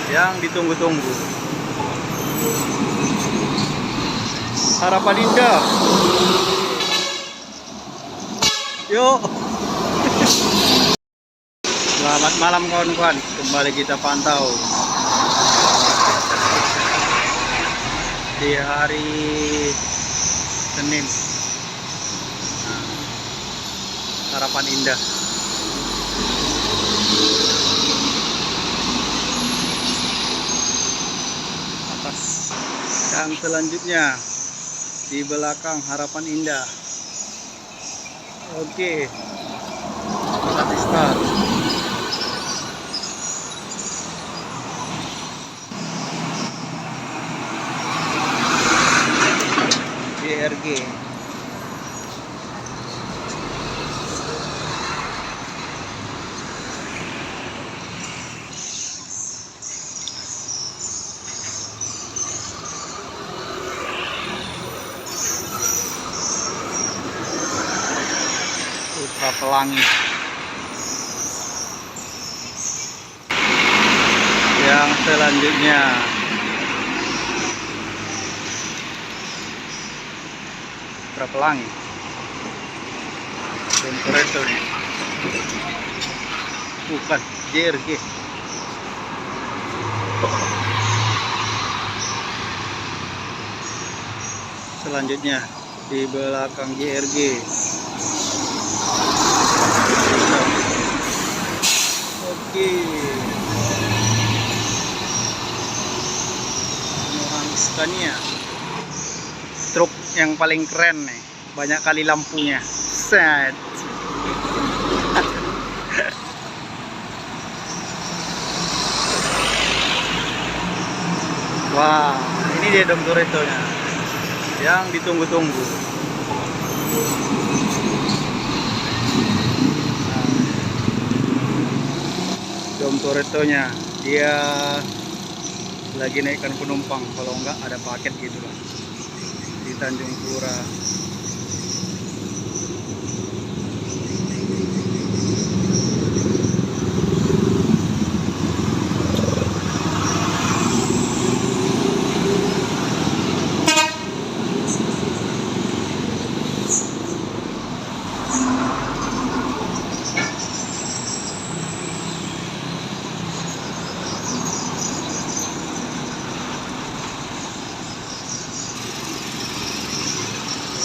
yang ditunggu-tunggu. Harapan Indah. Yuk. Selamat malam kawan-kawan. Kembali kita pantau di hari Senin. Harapan Indah. Atas yang selanjutnya di belakang Harapan Indah. Oke, kita start. GRG. Putra Pelangi. Yang selanjutnya Putra Pelangi. Bentoreto nih. Bukan JRG. Selanjutnya di belakang JRG. Oke. Orang Scania. Truk yang paling keren nih. Banyak kali lampunya. Set. Wah, ini dia Dom Toretto-nya yang ditunggu-tunggu. Dom Toretto-nya dia lagi naikkan penumpang, kalau enggak ada paket gitu lah di Tanjung Pura.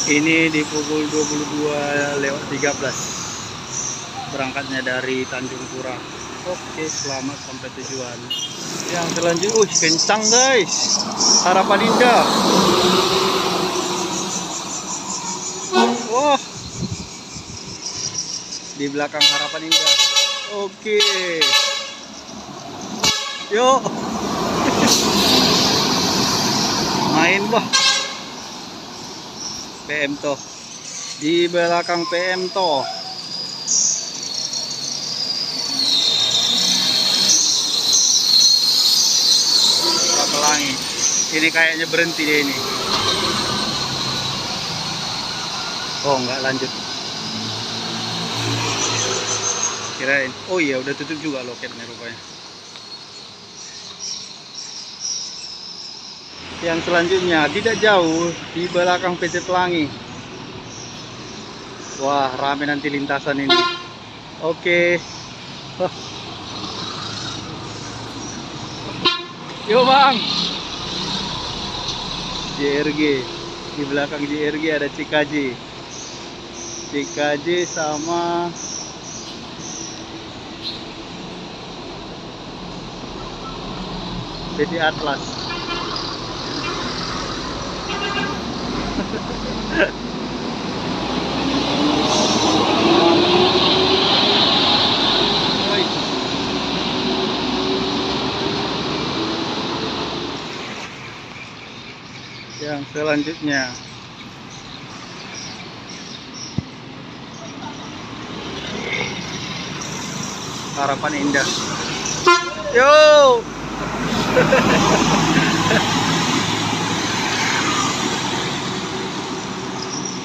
Ini di pukul 22:13 berangkatnya dari Tanjung Pura. Oke, selamat sampai tujuan. Yang selanjutnya, kencang guys, Harapan Indah. Wah, di belakang Harapan Indah. Oke, yuk. Main bah. PM toh di belakang PM toh. Pelangi ini kayaknya berhenti deh ini. Oh enggak, lanjut. Kirain, oh iya udah tutup juga loketnya rupanya. Yang selanjutnya tidak jauh di belakang PT Pelangi. Wah, rame nanti lintasan ini. Oke. Yuk bang. JRG. Di belakang JRG ada CKJ. CKJ sama PT Atlas. Yang selanjutnya Harapan Indah. Yo.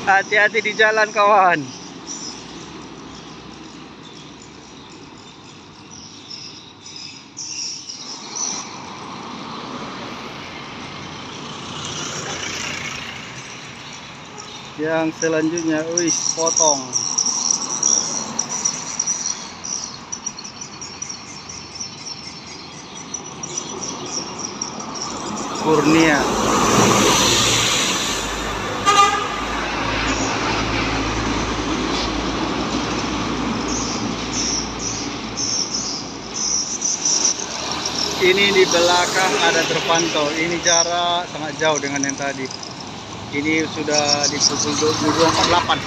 Hati-hati di jalan kawan. Yang selanjutnya, wih, potong. Kurnia. Ini di belakang ada terpantau. Ini jarak sangat jauh dengan yang tadi. Ini sudah di pukul 22.48.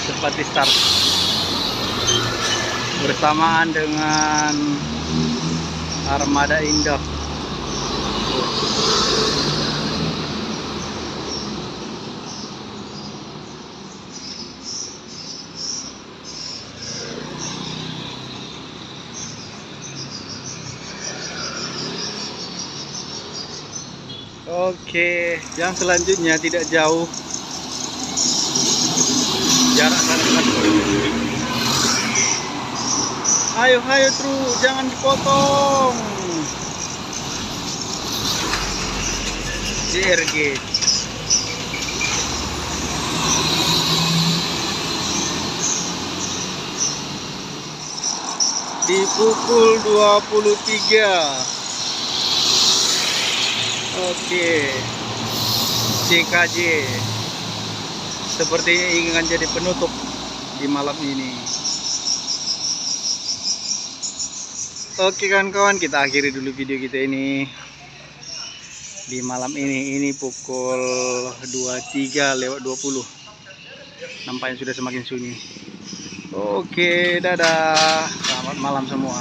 Seperti start. Bersamaan dengan armada indah. Oke, yang selanjutnya tidak jauh, jarak sangat dekat. Ayo truk, jangan dipotong. JRG. Di pukul 23. Oke, CKJ sepertinya ingin jadi penutup di malam ini. Oke kawan-kawan, kita akhiri dulu video kita ini di malam ini. Ini pukul 23:20. Nampaknya sudah semakin sunyi. Oke, dadah, selamat malam semua.